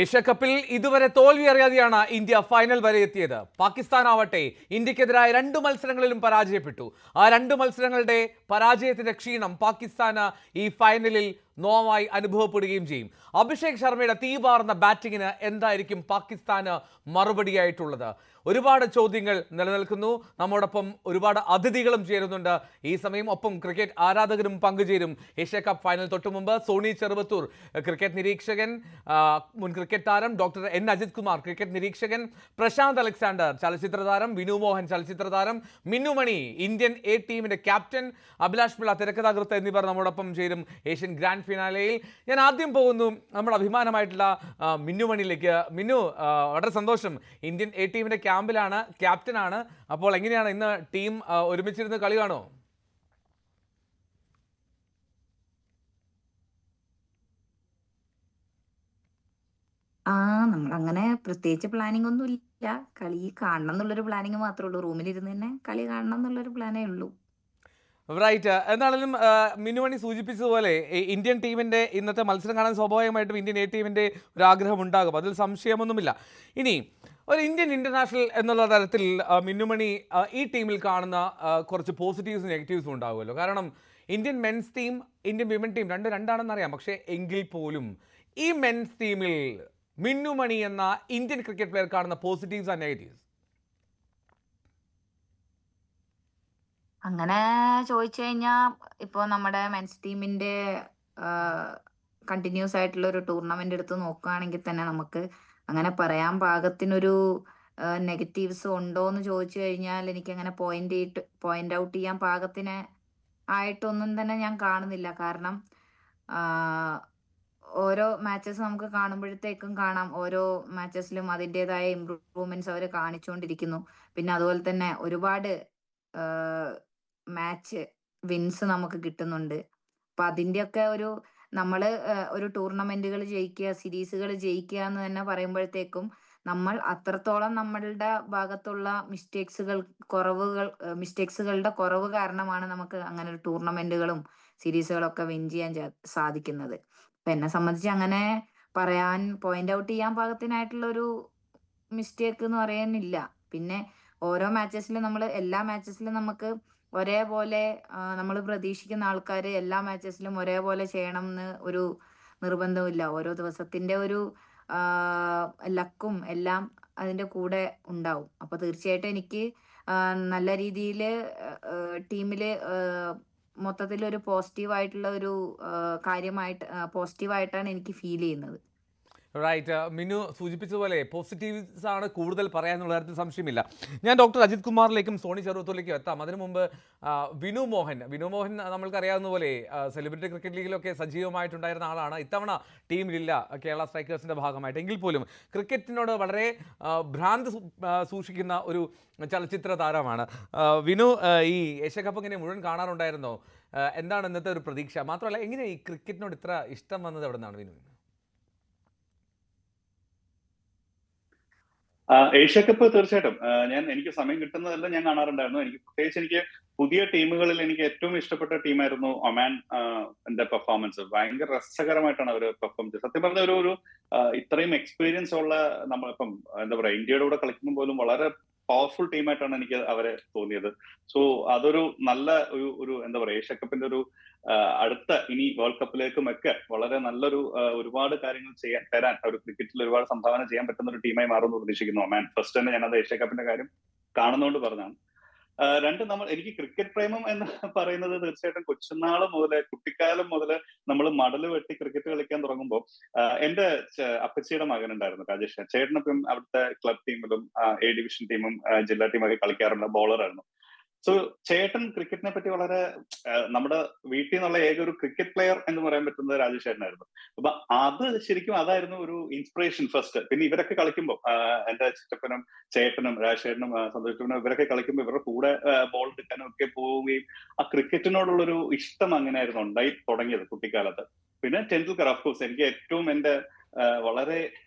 ഏഷ്യാകപ്പിൽ ഇതുവരെ തോൽവി അറിയാതെയാണ് ഇന്ത്യ ഫൈനൽ വരെ എത്തിയത്. പാകിസ്ഥാൻ ആവട്ടെ ഇന്ത്യക്കെതിരായ 2 മത്സരങ്ങളിലും പരാജയപ്പെട്ടു. ആ 2 മത്സരങ്ങളുടെ പരാജയത്തിന്റെ ക്ഷീണം പാകിസ്ഥാന് ഈ ഫൈനലിൽ നോവായി അനുഭവപ്പെടുകയും ചെയ്യും. അഭിഷേക് ശർമ്മയുടെ തീപാർന്ന ബാറ്റിങ്ങിന് എന്തായിരിക്കും പാകിസ്ഥാന് മറുപടിയായിട്ടുള്ളത്? ഒരുപാട് ചോദ്യങ്ങൾ നിലനിൽക്കുന്നു. നമ്മോടൊപ്പം ഒരുപാട് അതിഥികളും ചേരുന്നുണ്ട് ഈ സമയം. ഒപ്പം ക്രിക്കറ്റ് ആരാധകരും പങ്കുചേരും. ഏഷ്യാകപ്പ് ഫൈനൽ തൊട്ടു മുമ്പ് സോണി ചെറുവത്തൂർ ക്രിക്കറ്റ് നിരീക്ഷകൻ, മുൻ ക്രിക്കറ്റ് താരം doctor N Ajith Kumar cricket നിരീക്ഷകൻ, പ്രശാന്ത് അലക്സാണ്ടർ ചലച്ചിത്ര താരം, വിനു മോഹൻ ചലച്ചിത്ര താരം, മിന്നുമണി ഇന്ത്യൻ എ ടീമിന്റെ ക്യാപ്റ്റൻ, അഭിലാഷ് പിള്ള തിരക്കഥാകൃത്ത് എന്നിവർ നമ്മോടൊപ്പം ചേരും ഏഷ്യൻ ഗ്രാൻഡ് ഫിനാലയിൽ. ഞാൻ ആദ്യം പോകുന്നു നമ്മുടെ അഭിമാനമായിട്ടുള്ള മിന്നുമണിയിലേക്ക്. മിന്നു, വളരെ സന്തോഷം. ഇന്ത്യൻ എ ടീമിന്റെ ക്യാമ്പിലാണ്, ക്യാപ്റ്റനാണ്. അപ്പോൾ എങ്ങനെയാണ് ഇന്ന് ടീം ഒരുമിച്ചിരുന്ന് കളി കാണോ? നമ്മളങ്ങനെ പ്രത്യേകിച്ച് പ്ലാനിങ് ഒന്നും ഇല്ല. കളി കാണണം എന്നുള്ളൊരു പ്ലാനിങ് മാത്രമേ ഉള്ളൂ. റൂമിലിരുന്ന് തന്നെ കളി കാണണം എന്നുള്ളൊരു പ്ലാനേ ഉള്ളൂ. റൈറ്റ്. എന്താണെങ്കിലും മിന്നുമണി സൂചിപ്പിച്ചതുപോലെ ഇന്ത്യൻ ടീമിന്റെ ഇന്നത്തെ മത്സരം കാണാൻ സ്വാഭാവികമായിട്ടും ഇന്ത്യൻ എ ടീമിന്റെ ഒരു ആഗ്രഹം ഉണ്ടാകും, അതിൽ സംശയമൊന്നുമില്ല. ഇനി ഒരു ഇന്ത്യൻ ഇന്റർനാഷണൽ എന്നുള്ള തരത്തിൽ മിന്നുമണി ഈ ടീമിൽ കാണുന്ന കുറച്ച് പോസിറ്റീവ്സും നെഗറ്റീവ്സും ഉണ്ടാകുമല്ലോ. കാരണം Indian men's team, Indian women team രണ്ടാണെന്നറിയാം. പക്ഷേ എങ്കിൽ പോലും ഈ മെൻസ് ടീമിൽ മിന്നുമണി എന്ന ഇന്ത്യൻ ക്രിക്കറ്റ് പ്ലെയർ കാണുന്ന പോസിറ്റീവ്സ് ആൻഡ് നെഗറ്റീവ്സ്. അങ്ങനെ ചോദിച്ചു കഴിഞ്ഞാൽ ഇപ്പൊ നമ്മുടെ മെൻസ് ടീമിന്റെ കണ്ടിന്യൂസ് ആയിട്ടുള്ള ഒരു ടൂർണമെന്റ് എടുത്ത് നോക്കുകയാണെങ്കിൽ തന്നെ നമുക്ക് അങ്ങനെ പറയാൻ പാകത്തിനൊരു നെഗറ്റീവ്സ് ഉണ്ടോ എന്ന് ചോദിച്ചു കഴിഞ്ഞാൽ എനിക്ക് അങ്ങനെ പോയിന്റ് ഔട്ട് ചെയ്യാൻ പാകത്തിന് ആയിട്ടൊന്നും തന്നെ ഞാൻ കാണുന്നില്ല. കാരണം ഓരോ മാച്ചസ് നമുക്ക് കാണുമ്പോഴത്തേക്കും കാണാം, ഓരോ മാച്ചസിലും അതിൻ്റെതായ ഇമ്പ്രൂവ്മെന്റ്സ് അവർ കാണിച്ചുകൊണ്ടിരിക്കുന്നു. പിന്നെ അതുപോലെ തന്നെ ഒരുപാട് മാച്ച് വിൻസ് നമുക്ക് കിട്ടുന്നുണ്ട്. അപ്പൊ അതിൻ്റെയൊക്കെ നമ്മള് ഒരു ടൂർണമെന്റുകൾ ജയിക്കുക, സീരീസുകൾ ജയിക്കുക എന്ന് തന്നെ പറയുമ്പോഴത്തേക്കും നമ്മൾ അത്രത്തോളം നമ്മളുടെ ഭാഗത്തുള്ള മിസ്റ്റേക്സുകളുടെ കുറവ് കാരണമാണ് നമുക്ക് അങ്ങനെ ഒരു ടൂർണമെന്റുകളും സീരീസുകളൊക്കെ വിൻ ചെയ്യാൻ സാധിക്കുന്നത്. അപ്പൊ എന്നെ സംബന്ധിച്ച് അങ്ങനെ പറയാൻ പോയിന്റ് ഔട്ട് ചെയ്യാൻ പാകത്തിനായിട്ടുള്ള ഒരു മിസ്റ്റേക്ക് എന്ന് പറയാനില്ല. പിന്നെ ഓരോ മാച്ചസിലും എല്ലാ മാച്ചസിലും നമുക്ക് ഒരേപോലെ നമ്മൾ പ്രതീക്ഷിക്കുന്ന ആൾക്കാർ എല്ലാ മാച്ചസിലും ഒരേപോലെ ചെയ്യണം എന്ന് ഒരു നിർബന്ധമില്ല. ഓരോ ദിവസത്തിന്റെ ഒരു ലക്കും എല്ലാം അതിന്റെ കൂടെ ഉണ്ടാവും. അപ്പൊ തീർച്ചയായിട്ടും എനിക്ക് നല്ല രീതിയിൽ ടീമില് മൊത്തത്തിൽ ഒരു പോസിറ്റീവായിട്ടാണ് എനിക്ക് ഫീൽ ചെയ്യുന്നത്. റൈറ്റ്. മിനു സൂചിപ്പിച്ചതുപോലെ പോസിറ്റീവ്സ് ആണ് കൂടുതൽ പറയാനുള്ള കാര്യത്തിൽ സംശയമില്ല. ഞാൻ ഡോക്ടർ അജിത് കുമാറിലേക്കും സോണി ചെറുവത്തൂരിലേക്കും എത്താം. അതിനു മുമ്പ് വിനു മോഹൻ നമ്മൾക്കറിയാവുന്ന പോലെ സെലിബ്രിറ്റി ക്രിക്കറ്റ് ലീഗിലൊക്കെ സജീവമായിട്ടുണ്ടായിരുന്ന ആളാണ്. ഇത്തവണ ടീമിലില്ല കേരള സ്ട്രൈക്കേഴ്സിൻ്റെ ഭാഗമായിട്ട്. എങ്കിൽ പോലും ക്രിക്കറ്റിനോട് വളരെ ഭ്രാന്ത് സൂക്ഷിക്കുന്ന ഒരു ചലച്ചിത്ര താരമാണ് വിനു. ഈ ഏഷ്യാകപ്പ് ഇങ്ങനെ മുഴുവൻ കാണാറുണ്ടായിരുന്നോ? എന്താണ് ഇന്നത്തെ ഒരു പ്രതീക്ഷ? മാത്രമല്ല, എങ്ങനെ ഈ ക്രിക്കറ്റിനോട് ഇത്ര ഇഷ്ടം വന്നത് എവിടെ നിന്നാണ് വിനു? ഏഷ്യാകപ്പ് തീർച്ചയായിട്ടും എനിക്ക് സമയം കിട്ടുന്നതെല്ലാം ഞാൻ കാണാറുണ്ടായിരുന്നു. പ്രത്യേകിച്ച് പുതിയ ടീമുകളിൽ എനിക്ക് ഏറ്റവും ഇഷ്ടപ്പെട്ട ടീമായിരുന്നു ഒമാൻ. എന്റെ പെർഫോമൻസ് ഭയങ്കര രസകരമായിട്ടാണ് അവർ പെർഫോം ചെയ്തത്. സത്യം പറഞ്ഞ ഒരു ഇത്രയും എക്സ്പീരിയൻസ് ഉള്ള നമ്മളിപ്പം എന്താ പറയാ ഇന്ത്യയുടെ കൂടെ കളിക്കുമ്പോൾ പോലും വളരെ പവർഫുൾ ടീമായിട്ടാണ് എനിക്ക് അവരെ തോന്നിയത്. സോ അതൊരു നല്ല ഒരു എന്താ പറയാ ഏഷ്യാകപ്പിന്റെ ഒരു അടുത്ത ഇനി വേൾഡ് കപ്പിലേക്കും ഒക്കെ വളരെ നല്ലൊരു ഒരുപാട് കാര്യങ്ങൾ തരാൻ ഒരു ക്രിക്കറ്റിൽ ഒരുപാട് സംഭാവന ചെയ്യാൻ പറ്റുന്ന ഒരു ടീമായി മാറുമെന്ന് പ്രതീക്ഷിക്കുന്നു ഒമാൻ. ഫസ്റ്റ് തന്നെ ഞാനത് ഏഷ്യാകപ്പിന്റെ കാര്യം കാണുന്നതുകൊണ്ട് പറഞ്ഞാണ്. എനിക്ക് ക്രിക്കറ്റ് പ്രേമം എന്ന് പറയുന്നത് തീർച്ചയായിട്ടും കൊച്ചുനാള് മുതല്, കുട്ടിക്കാലം മുതല് നമ്മൾ മടല് വെട്ടി ക്രിക്കറ്റ് കളിക്കാൻ തുടങ്ങുമ്പോൾ എന്റെ അപ്പച്ചിയുടെ മകനുണ്ടായിരുന്നു രാജേഷ്. ചേട്ടനൊപ്പം അവിടുത്തെ ക്ലബ് ടീമിലും എ ഡിവിഷൻ ടീമും ജില്ലാ ടീമൊക്കെ കളിക്കാറുള്ള ബോളറായിരുന്നു. സോ ചേട്ടൻ ക്രിക്കറ്റിനെ പറ്റി വളരെ നമ്മുടെ വീട്ടിൽ നിന്നുള്ള ഏക ഒരു ക്രിക്കറ്റ് പ്ലെയർ എന്ന് പറയാൻ പറ്റുന്നത് രാജേഷ് ചേട്ടനായിരുന്നു. അപ്പൊ അത് ശരിക്കും അതായിരുന്നു ഒരു ഇൻസ്പിറേഷൻ ഫസ്റ്റ്. പിന്നെ ഇവരൊക്കെ കളിക്കുമ്പോൾ എന്റെ ചിറ്റപ്പനും ചേട്ടനും രാജേഷേട്ടനും സന്തോഷനും ഇവരൊക്കെ കളിക്കുമ്പോൾ ഇവരുടെ കൂടെ ബോൾ എടുക്കാനും ഒക്കെ പോവുകയും ആ ക്രിക്കറ്റിനോടുള്ളൊരു ഇഷ്ടം അങ്ങനെയായിരുന്നു ഉണ്ടായി തുടങ്ങിയത് കുട്ടിക്കാലത്ത്. പിന്നെ ടെണ്ടുൽക്കർ, ഓഫ്കോഴ്സ് എനിക്ക് ഏറ്റവും എന്റെ വളരെ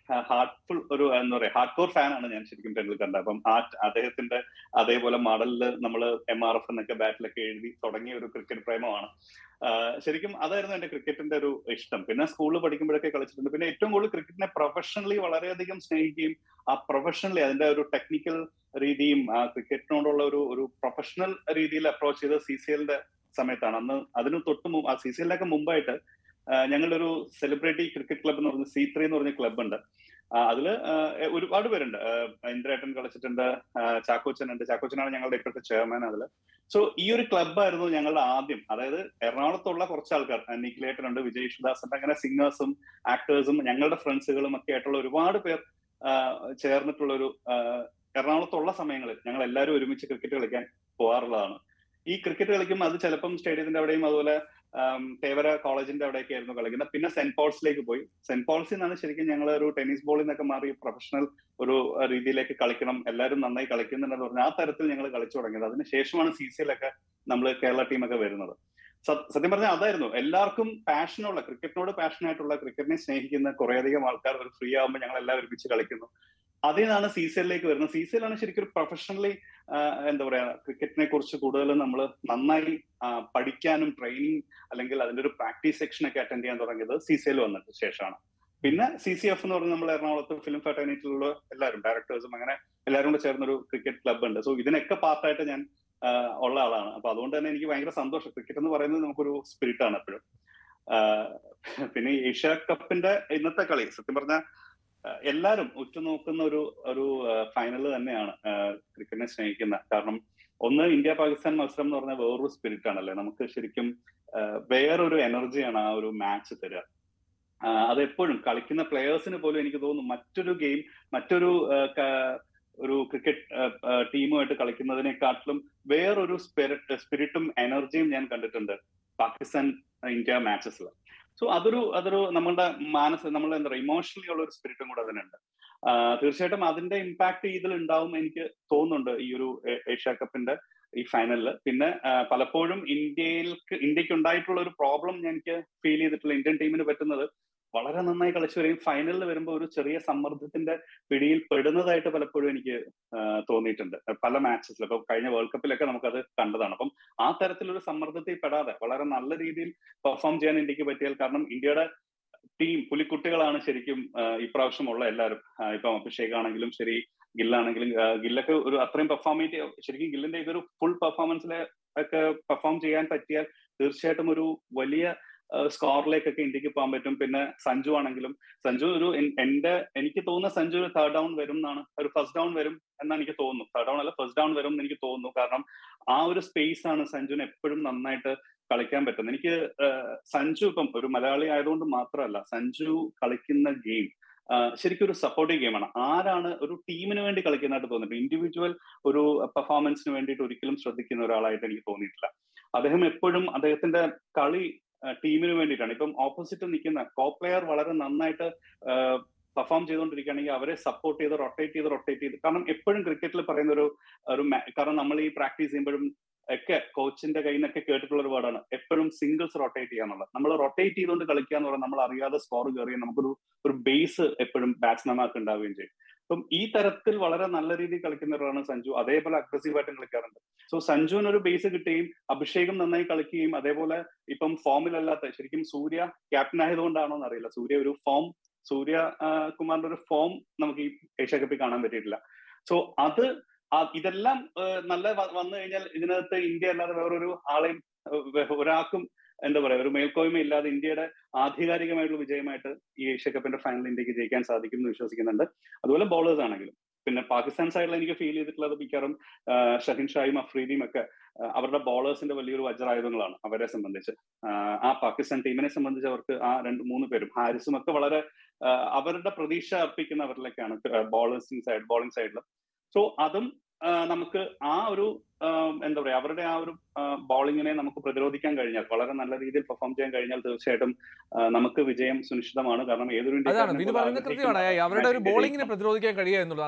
ഹാർട്ട്ഫുൾ ഒരു എന്താ പറയാ ഹാർഡ് കോർ ഫാനാണ് ഞാൻ ശരിക്കും ടെണ്ടുൽക്കറിന്റെ. അപ്പം അദ്ദേഹത്തിന്റെ അതേപോലെ മടലില് നമ്മൾ MRF എന്നൊക്കെ ബാറ്റിലൊക്കെ എഴുതി തുടങ്ങിയ ഒരു ക്രിക്കറ്റ് പ്രേമമാണ്. ശരിക്കും അതായിരുന്നു എന്റെ ക്രിക്കറ്റിന്റെ ഒരു ഇഷ്ടം. പിന്നെ സ്കൂളിൽ പഠിക്കുമ്പോഴൊക്കെ കളിച്ചിട്ടുണ്ട്. പിന്നെ ഏറ്റവും കൂടുതൽ ക്രിക്കറ്റിനെ പ്രൊഫഷണലി വളരെയധികം സ്നേഹിക്കുകയും ആ പ്രൊഫഷണലി അതിന്റെ ഒരു ടെക്നിക്കൽ രീതിയും ആ ക്രിക്കറ്റിനോടുള്ള ഒരു പ്രൊഫഷണൽ രീതിയിൽ അപ്രോച്ച് ചെയ്ത് CCLന്റെ സമയത്താണ്. അന്ന് അതിന് ആ CCLനൊക്കെ മുമ്പായിട്ട് ഞങ്ങളുടെ ഒരു സെലിബ്രിറ്റി ക്രിക്കറ്റ് ക്ലബ് എന്ന് പറഞ്ഞ C3 എന്ന് പറഞ്ഞ ക്ലബ് ഉണ്ട്. അതില് ഒരുപാട് പേരുണ്ട്. ഇന്ദ്രേട്ടൻ കളിച്ചിട്ടുണ്ട്, ചാക്കോച്ചനുണ്ട്. ചാക്കോച്ചനാണ് ഞങ്ങളുടെ ഇപ്പോഴത്തെ ചെയർമാൻ അതില്. സോ ഈ ഒരു ക്ലബ്ബായിരുന്നു ഞങ്ങളുടെ ആദ്യം. അതായത് എറണാകുളത്തുള്ള കുറച്ച് ആൾക്കാർ, നിഖിലേട്ടനുണ്ട്, വിജയ് യേശുദാസ് ഉണ്ട്, അങ്ങനെ സിംഗേഴ്സും ആക്ടേഴ്സും ഞങ്ങളുടെ ഫ്രണ്ട്സുകളും ഒക്കെ ആയിട്ടുള്ള ഒരുപാട് പേർ ചേർന്നിട്ടുള്ള ഒരു എറണാകുളത്തുള്ള സമയങ്ങളിൽ ഞങ്ങൾ എല്ലാവരും ഒരുമിച്ച് ക്രിക്കറ്റ് കളിക്കാൻ പോകാറുള്ളതാണ്. ഈ ക്രിക്കറ്റ് കളിക്കുമ്പോൾ അത് ചിലപ്പം സ്റ്റേഡിയത്തിന്റെ അവിടെയും അതുപോലെ തേവര കോളേജിന്റെ അവിടെയൊക്കെ ആയിരുന്നു കളിക്കുന്നത്. പിന്നെ സെന്റ് പോൾസിലേക്ക് പോയി. സെന്റ് പോൾസിൽ നിന്നാണ് ശരിക്കും ഞങ്ങൾ ഒരു ടെന്നീസ് ബോളിൽ നിന്നൊക്കെ മാറി പ്രൊഫഷണൽ ഒരു രീതിയിലേക്ക് കളിക്കണം, എല്ലാവരും നന്നായി കളിക്കുന്നുണ്ടെന്ന് പറഞ്ഞാൽ ആ തരത്തിൽ ഞങ്ങൾ കളിച്ചു തുടങ്ങിയത്. അതിനുശേഷമാണ് CCLൊക്കെ നമ്മൾ കേരള ടീമൊക്കെ വരുന്നത്. സത്യം പറഞ്ഞാൽ അതായിരുന്നു എല്ലാവർക്കും പാഷനുള്ള, ക്രിക്കറ്റിനോട് പാഷനായിട്ടുള്ള, ക്രിക്കറ്റിനെ സ്നേഹിക്കുന്ന കുറേയധികം ആൾക്കാർ ഒരു ഫ്രീ ആകുമ്പോൾ ഞങ്ങൾ എല്ലാവരും ഒരുമിച്ച് കളിക്കുന്നു. അതിൽ നിന്നാണ് CCLലേക്ക് വരുന്നത്. CCLാണ് ശരിക്കും ഒരു പ്രൊഫഷണലി എന്താ പറയാ ക്രിക്കറ്റിനെ കുറിച്ച് കൂടുതൽ നമ്മൾ നന്നായി പഠിക്കാനും ട്രെയിനിങ് അല്ലെങ്കിൽ അതിന്റെ ഒരു പ്രാക്ടീസ് സെക്ഷൻ ഒക്കെ അറ്റൻഡ് ചെയ്യാൻ തുടങ്ങിയത് CCL വന്നിട്ട് ശേഷമാണ്. പിന്നെ CCF എന്ന് പറഞ്ഞാൽ നമ്മൾ എറണാകുളത്ത് ഫിലിം ഫെറ്റേണിറ്റിയിലുള്ള എല്ലാവരും ഡയറക്ടേഴ്സും അങ്ങനെ എല്ലാവരും കൂടെ ചേർന്നൊരു ക്രിക്കറ്റ് ക്ലബ് ഉണ്ട്. സോ ഇതിനൊക്കെ പാർട്ടായിട്ട് ഞാൻ ഉള്ള ആളാണ്. അപ്പൊ അതുകൊണ്ട് തന്നെ എനിക്ക് ഭയങ്കര സന്തോഷം. ക്രിക്കറ്റ് എന്ന് പറയുന്നത് നമുക്കൊരു സ്പിരിറ്റ് ആണ് എപ്പോഴും. പിന്നെ ഏഷ്യ കപ്പിന്റെ ഇന്നത്തെ കളി സത്യം പറഞ്ഞാൽ എല്ലാരും ഉറ്റുനോക്കുന്ന ഒരു ഫൈനൽ തന്നെയാണ് ക്രിക്കറ്റിനെ സ്നേഹിക്കുന്ന. കാരണം ഒന്ന്, ഇന്ത്യ പാകിസ്ഥാൻ മത്സരം എന്ന് പറഞ്ഞാൽ വേറൊരു സ്പിരിറ്റ് ആണല്ലേ. നമുക്ക് ശരിക്കും വേറൊരു എനർജിയാണ് ആ ഒരു മാച്ച് തരിക. അതെപ്പോഴും കളിക്കുന്ന പ്ലെയേഴ്സിന് പോലും എനിക്ക് തോന്നുന്നു മറ്റൊരു ഗെയിം, മറ്റൊരു ഒരു ക്രിക്കറ്റ് ടീമുമായിട്ട് കളിക്കുന്നതിനെക്കാട്ടിലും വേറൊരു സ്പിരിറ്റും എനർജിയും ഞാൻ കണ്ടിട്ടുണ്ട് പാകിസ്ഥാൻ ഇന്ത്യ മാച്ചസിൽ. സോ അതൊരു നമ്മളുടെ നമ്മൾ എന്താ പറയുക ഇമോഷണലി ഉള്ള ഒരു സ്പിരിറ്റും കൂടെ അതിനുണ്ട്. തീർച്ചയായിട്ടും അതിന്റെ ഇമ്പാക്ട് ഇതിൽ ഉണ്ടാവും എനിക്ക് തോന്നുന്നുണ്ട് ഈ ഒരു ഏഷ്യ കപ്പിന്റെ ഈ ഫൈനലില്. പിന്നെ പലപ്പോഴും ഇന്ത്യക്ക് ഉണ്ടായിട്ടുള്ള ഒരു പ്രോബ്ലം എനിക്ക് ഫീൽ ചെയ്തിട്ടുള്ള ഇന്ത്യൻ ടീമിന് പറ്റുന്നത് വളരെ നന്നായി കളിച്ചു വരികയും ഫൈനലിൽ വരുമ്പോൾ ഒരു ചെറിയ സമ്മർദ്ദത്തിന്റെ പിടിയിൽ പെടുന്നതായിട്ട് പലപ്പോഴും എനിക്ക് തോന്നിയിട്ടുണ്ട് പല മാച്ചസിലും. ഇപ്പൊ കഴിഞ്ഞ വേൾഡ് കപ്പിലൊക്കെ നമുക്കത് കണ്ടതാണ്. അപ്പം ആ തരത്തിലൊരു സമ്മർദ്ദത്തിൽ പെടാതെ വളരെ നല്ല രീതിയിൽ പെർഫോം ചെയ്യാൻ ഇന്ത്യക്ക് പറ്റിയാൽ, കാരണം ഇന്ത്യയുടെ ടീം പുലിക്കുട്ടികളാണ് ശരിക്കും ഇപ്രാവശ്യം ഉള്ള എല്ലാവരും. ഇപ്പം അഭിഷേക് ആണെങ്കിലും ശരി, ഗില്ലാണെങ്കിലും, ഗില്ലൊക്കെ ഒരു അത്രയും ശരിക്കും ഗില്ലിന്റെ ഇതൊരു ഫുൾ പെർഫോമൻസിലെ ഒക്കെ പെർഫോം ചെയ്യാൻ പറ്റിയാൽ തീർച്ചയായിട്ടും ഒരു വലിയ സ്കോറിലേക്കൊക്കെ ഇന്ത്യക്ക് പോകാൻ പറ്റും. പിന്നെ സഞ്ജു ആണെങ്കിലും, സഞ്ജു എനിക്ക് തോന്നുന്ന സഞ്ജു ഒരു തേർഡ് ഡൗൺ വരും എന്നാണ്, ഒരു ഫസ്റ്റ് ഡൗൺ വരും എന്നാണ് എനിക്ക് തോന്നുന്നു. തേർഡ് ഡൗൺ അല്ല, ഫസ്റ്റ് ഡൗൺ വരും എന്ന് എനിക്ക് തോന്നുന്നു. കാരണം ആ ഒരു സ്പേസ് ആണ് സഞ്ജുവിന് എപ്പോഴും നന്നായിട്ട് കളിക്കാൻ പറ്റുന്നത്. എനിക്ക് സഞ്ജു ഇപ്പം ഒരു മലയാളി ആയതുകൊണ്ട് മാത്രമല്ല, സഞ്ജു കളിക്കുന്ന ഗെയിം ശരിക്കും ഒരു സപ്പോർട്ടീവ് ഗെയിമാണ്. ആരാണ് ഒരു ടീമിന് വേണ്ടി കളിക്കുന്നതായിട്ട് തോന്നിയിട്ട്, ഇൻഡിവിജ്വൽ ഒരു പെർഫോമൻസിന് വേണ്ടിയിട്ട് ഒരിക്കലും ശ്രദ്ധിക്കുന്ന ഒരാളായിട്ട് എനിക്ക് തോന്നിയിട്ടില്ല. അദ്ദേഹം എപ്പോഴും അദ്ദേഹത്തിന്റെ കളി ടീമിന് വേണ്ടിയിട്ടാണ്. ഇപ്പം ഓപ്പോസിറ്റ് നിൽക്കുന്ന കോ പ്ലെയർ വളരെ നന്നായിട്ട് പെർഫോം ചെയ്തുകൊണ്ടിരിക്കുകയാണെങ്കിൽ അവരെ സപ്പോർട്ട് ചെയ്ത് റൊട്ടേറ്റ് ചെയ്ത് കാരണം എപ്പോഴും ക്രിക്കറ്റിൽ പറയുന്ന ഒരു കാരണം നമ്മൾ ഈ പ്രാക്ടീസ് ചെയ്യുമ്പോഴും ഒക്കെ കോച്ചിന്റെ കയ്യിൽ നിന്നൊക്കെ കേട്ടിട്ടുള്ള ഒരു വേർഡാണ് എപ്പോഴും സിംഗിൾസ് റൊട്ടേറ്റ് ചെയ്യാന്നുള്ളത്. നമ്മൾ റൊട്ടേറ്റ് ചെയ്തുകൊണ്ട് കളിക്കുക എന്ന് പറഞ്ഞാൽ നമ്മൾ അറിയാതെ സ്കോർ കയറുകയും നമുക്കൊരു ബേസ് എപ്പോഴും ബാറ്റ്സ്മാൻമാർക്ക് ഉണ്ടാവുകയും ചെയ്യും. അപ്പം ഈ തരത്തിൽ വളരെ നല്ല രീതിയിൽ കളിക്കുന്നവരാണ് സഞ്ജു. അതേപോലെ അഗ്രസീവായിട്ടും കളിക്കാറുണ്ട്. സോ സഞ്ജുവിന് ഒരു ബേസ് കിട്ടുകയും അഭിഷേകം നന്നായി കളിക്കുകയും അതേപോലെ ഇപ്പം ഫോമിലല്ലാത്ത ശരിക്കും സൂര്യ ക്യാപ്റ്റൻ ആയതുകൊണ്ടാണോ എന്നറിയില്ല, സൂര്യ കുമാറിന്റെ ഒരു ഫോം നമുക്ക് ഈ ഏഷ്യ കപ്പിൽ കാണാൻ പറ്റിയിട്ടില്ല. സോ ഇതെല്ലാം നല്ല വന്നു കഴിഞ്ഞാൽ ഇതിനകത്ത് ഇന്ത്യ അല്ലാതെ വേറൊരു ആളെയും ഒരാൾക്കും എന്താ പറയാ ഒരു മേൽക്കോയ്മ ഇല്ലാതെ ഇന്ത്യയുടെ ആധികാരികമായിട്ടുള്ള വിജയമായിട്ട് ഈ ഏഷ്യ കപ്പിന്റെ ഫൈനൽ ഇന്ത്യക്ക് ജയിക്കാൻ സാധിക്കും എന്ന് വിശ്വസിക്കുന്നുണ്ട്. അതുപോലെ ബോളേഴ്സ് ആണെങ്കിലും. പിന്നെ പാകിസ്ഥാൻ സൈഡിൽ എനിക്ക് ഫീൽ ചെയ്തിട്ടുള്ളത് മിക്കവാറും ഷഹിൻ ഷായും അഫ്രീദിയും ഒക്കെ അവരുടെ ബോളേഴ്സിന്റെ വലിയൊരു വജ്രായുധങ്ങളാണ് അവരെ സംബന്ധിച്ച്. ആ പാകിസ്ഥാൻ ടീമിനെ സംബന്ധിച്ച് അവർക്ക് ആ 2-3 പേരും ഹാരിസും ഒക്കെ വളരെ അവരുടെ പ്രതീക്ഷ അർപ്പിക്കുന്നവരിലേക്കാണ് ബോളിംഗ് സൈഡിൽ. സോ അതും നമുക്ക് ആ ഒരു എന്താ പറയാ അവരുടെ ആ ഒരു ബോളിങ്ങിനെ നമുക്ക് പ്രതിരോധിക്കാൻ കഴിഞ്ഞാൽ, വളരെ നല്ല രീതിയിൽ പെർഫോം ചെയ്യാൻ കഴിഞ്ഞാൽ തീർച്ചയായിട്ടും നമുക്ക് വിജയം സുനിശ്ചിതമാണ്. കാരണം ഏതൊരു അതാണ് വിനു പറയുന്നത് കൃത്യമാണ്. അവരുടെ ഒരു ബോളിങ്ങിനെ പ്രതിരോധിക്കാൻ കഴിയുക എന്നുള്ളതാണ്.